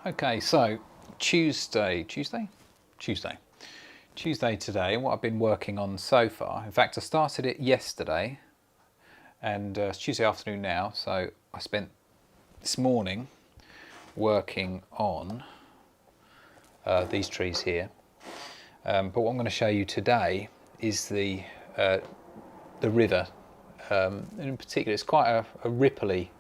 Okay, so Tuesday today, what I've been working on so far. In fact, I started it yesterday and it's Tuesday afternoon now, so I spent this morning working on these trees here. But what I'm going to show you today is the river. And in particular, it's quite a ripply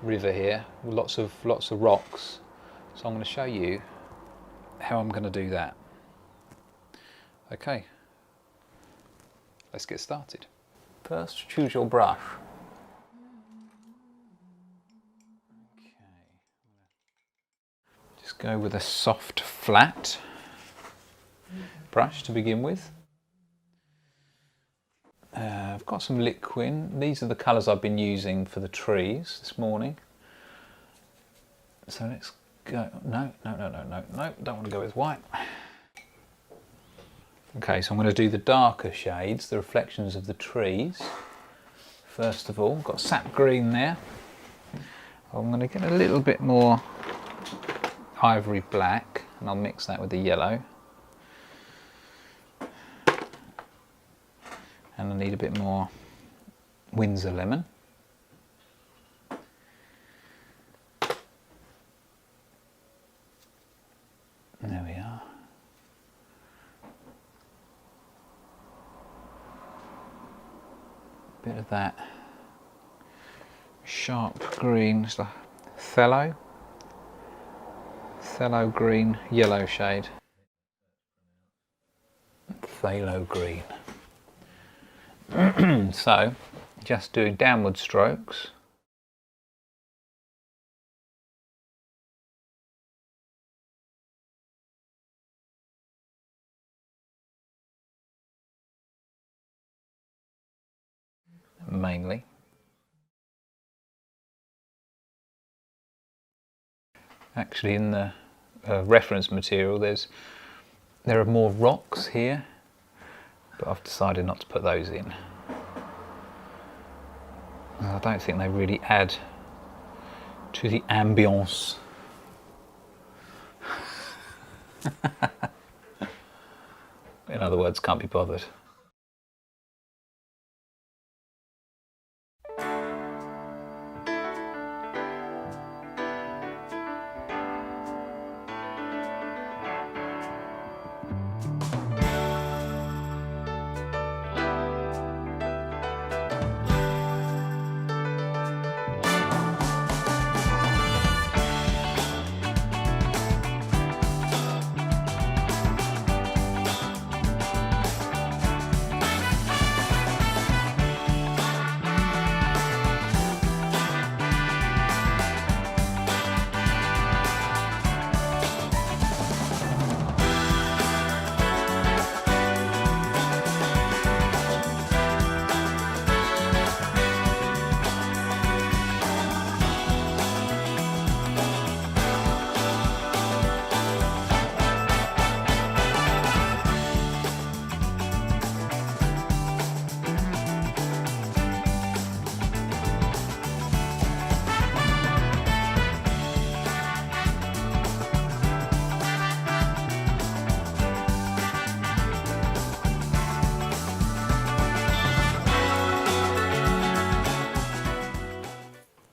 river here with lots of rocks. So I'm going to show you how I'm going to do that. Okay, let's get started. First, choose your brush. Okay, just go with a soft, flat brush to begin with. I've got some liquid. These are the colours I've been using for the trees this morning. So let's go. No, don't want to go with white. Okay, so I'm going to do the darker shades, the reflections of the trees. First of all, got sap green there. I'm going to get a little bit more ivory black and I'll mix that with the yellow. And I need a bit more Windsor lemon. There we are. Bit of that sharp green, it's like phthalo green, yellow shade. Phthalo green. So, just doing downward strokes. Mainly. Actually, in the reference material, there are more rocks here, but I've decided not to put those in. I don't think they really add to the ambience. In other words, can't be bothered.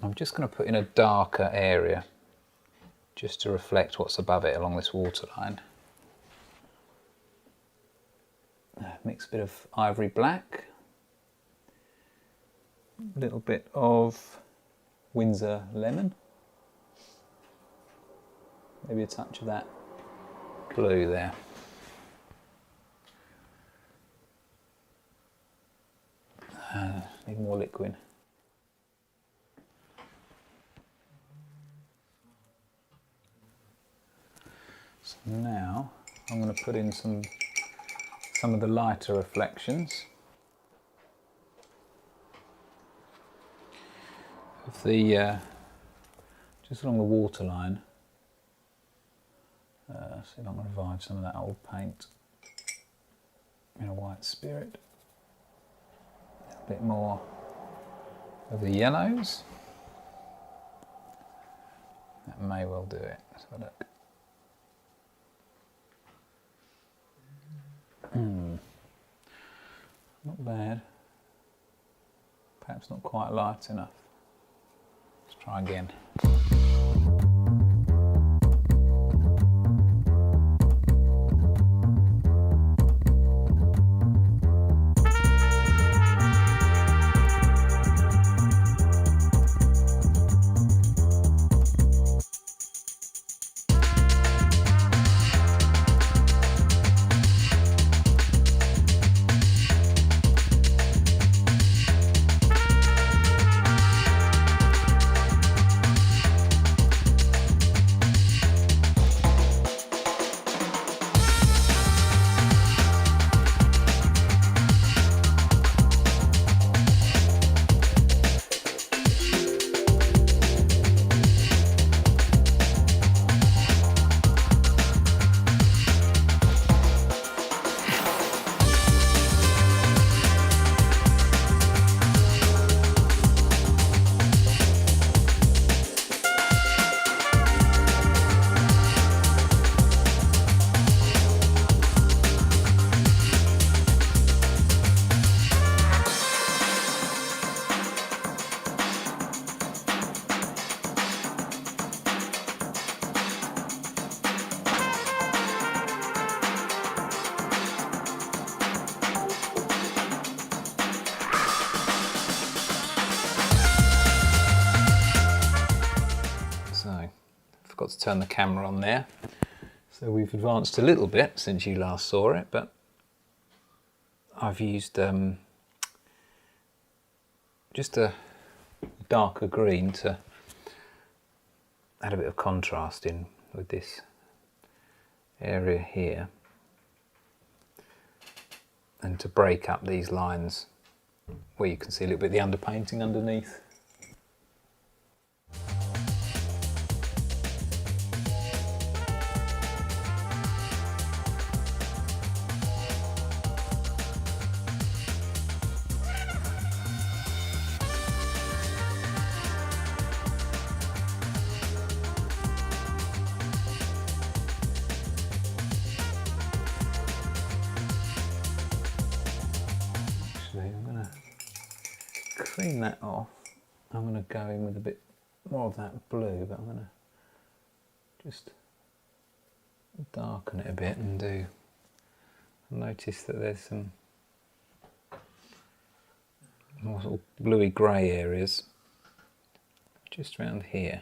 I'm just going to put in a darker area just to reflect what's above it along this waterline. Mix a bit of ivory black, a little bit of Windsor lemon, maybe a touch of that blue there. Need more liquid. So now I'm going to put in some of the lighter reflections of the just along the waterline. See if I can revive some of that old paint in a white spirit. A bit more of the yellows. That may well do it. Let's have a look. Not bad. Perhaps not quite light enough. Let's try again. Forgot to turn the camera on there, so we've advanced a little bit since you last saw it, but I've used just a darker green to add a bit of contrast in with this area here, and to break up these lines where you can see a little bit of the underpainting underneath. Clean that off. I'm going to go in with a bit more of that blue, but I'm going to just darken it a bit and do. Notice that there's some more sort of bluey grey areas just around here.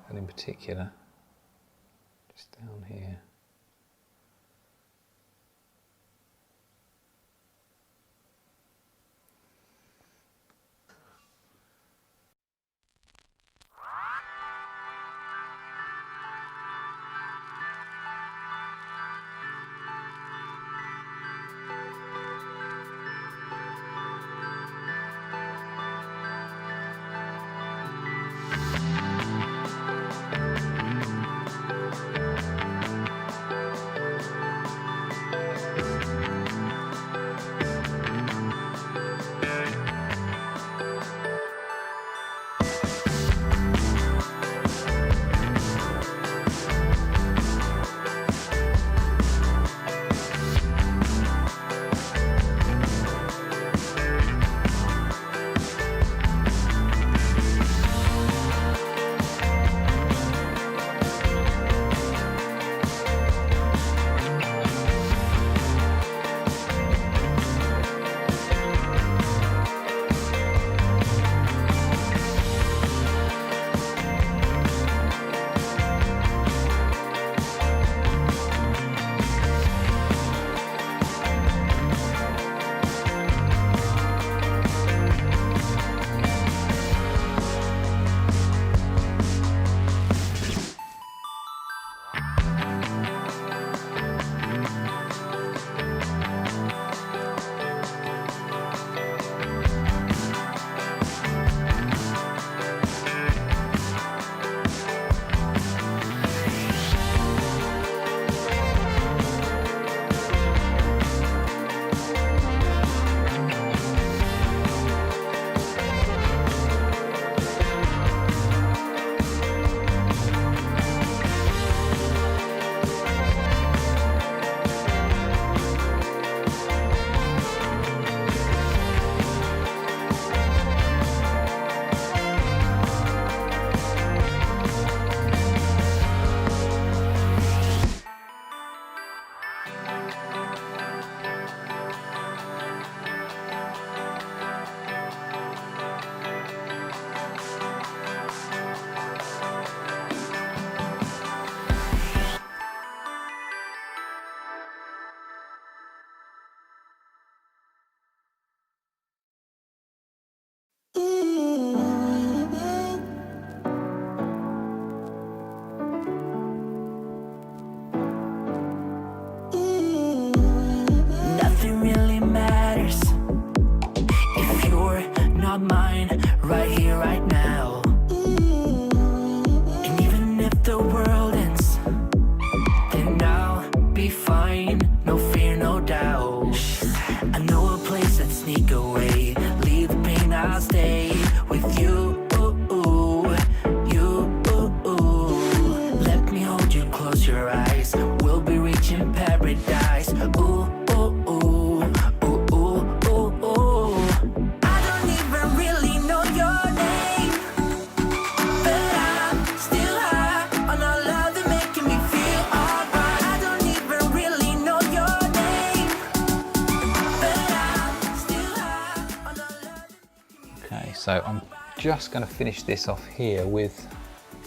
And in particular, just down here. So I'm just going to finish this off here with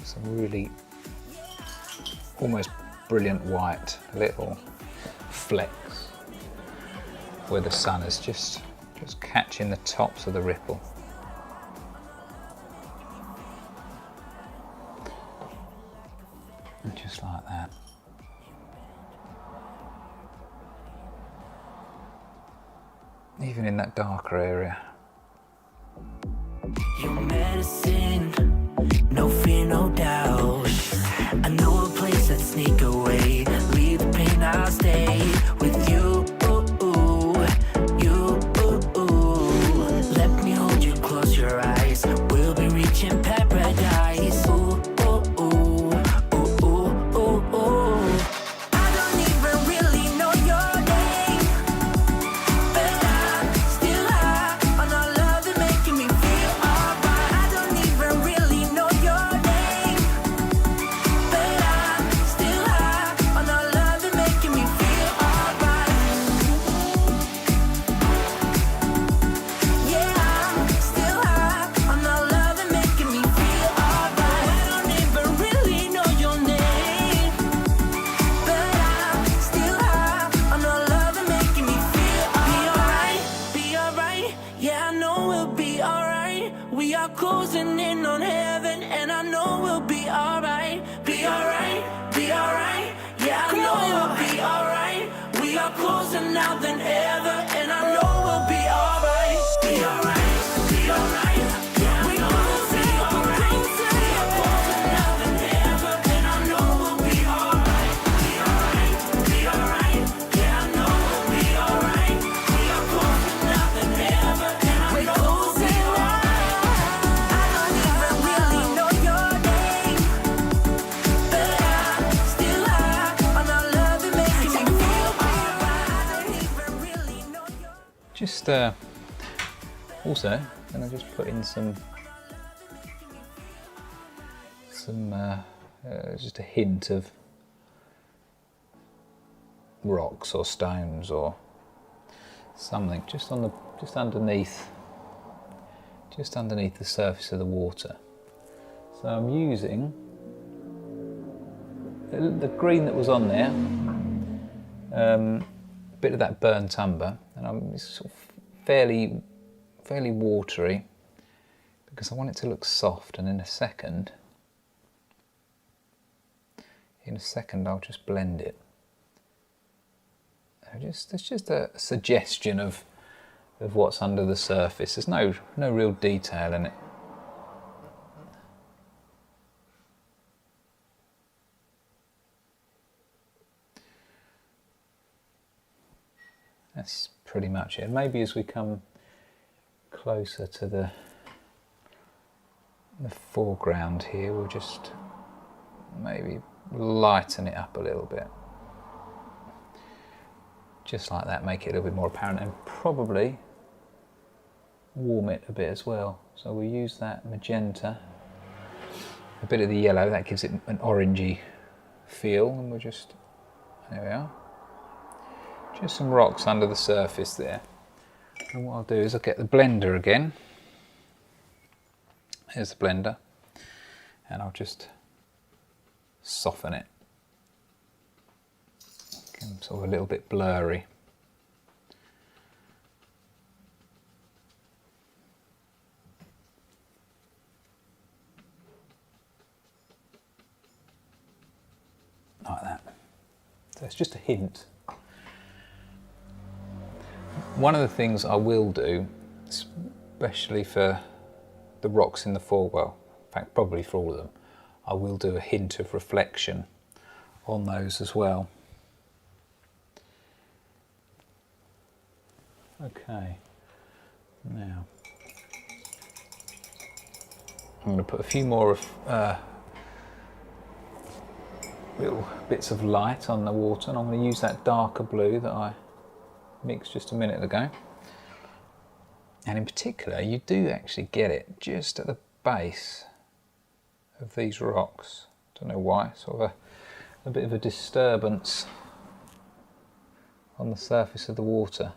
some really almost brilliant white little flecks where the sun is just catching the tops of the ripple. And just like that. Even in that darker area. Your medicine, no fear, no doubt. I know a place that sneak away, leave the pain, I'll stay with you. Let me hold you, close your eyes, we'll be reaching paradise. Closing in on heaven, and I know we'll be alright. Be alright, be alright. Yeah, I know we'll be alright. We are closer now than ever, and I know we'll be alright. Be alright, be alright. Yeah, I know we'll be alright. We are closer now than ever, and I know we'll be alright. Be alright, be alright. Yeah, I know we'll be alright. We are closer now than ever, and I know we'll be alright. Just also, then I just put in some just a hint of rocks or stones or something just underneath the surface of the water. So I'm using the green that was on there, a bit of that burnt umber, and it's sort of fairly watery because I want it to look soft. And in a second I'll just blend it. It's just a suggestion of what's under the surface. There's no real detail in it. That's pretty much it. Maybe as we come closer to the foreground here, we'll just maybe lighten it up a little bit. Just like that, make it a little bit more apparent, and probably warm it a bit as well. So we'll use that magenta, a bit of the yellow, that gives it an orangey feel, and we'll just, there we are. Just some rocks under the surface there. And what I'll do is I'll get the blender again. Here's the blender. And I'll just soften it. Sort of a little bit blurry. Like that. So it's just a hint. One of the things I will do, especially for the rocks in the foreground, in fact probably for all of them, I will do a hint of reflection on those as well. Okay, now I'm going to put a few more of little bits of light on the water, and I'm going to use that darker blue that I mixed just a minute ago. And in particular, you do actually get it just at the base of these rocks. Don't know why, sort of a bit of a disturbance on the surface of the water.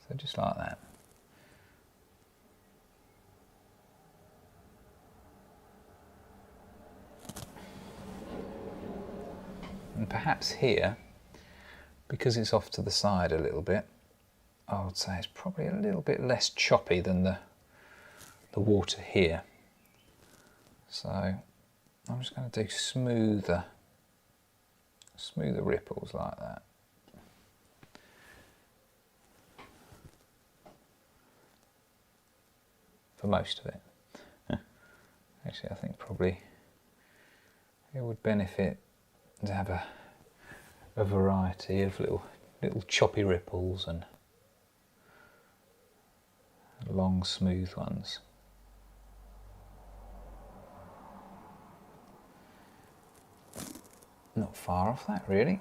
So just like that. perhaps here, because it's off to the side a little bit, I would say it's probably a little bit less choppy than the water here. So I'm just going to do smoother ripples like that. For most of it. Actually, I think probably it would benefit to have a variety of little choppy ripples and long smooth ones. Not far off that, really.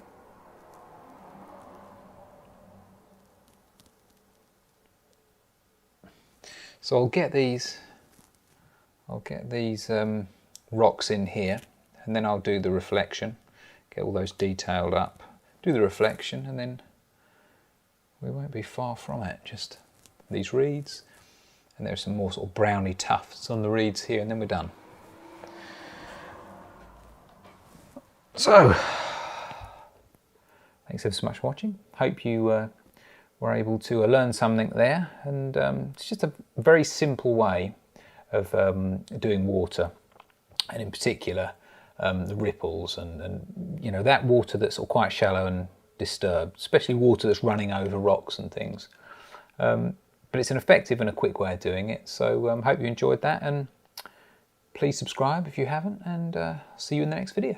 So I'll get these rocks in here, and then I'll do the reflection, get all those detailed up, do the reflection, and then we won't be far from it. Just these reeds, and there's some more sort of browny tufts on the reeds here, and then we're done. So, thanks ever so much for watching. Hope you were able to learn something there, and it's just a very simple way of doing water, and in particular the ripples and you know, that water that's sort of quite shallow and disturbed, especially water that's running over rocks and things. But it's an effective and a quick way of doing it, so hope you enjoyed that, and please subscribe if you haven't, and see you in the next video.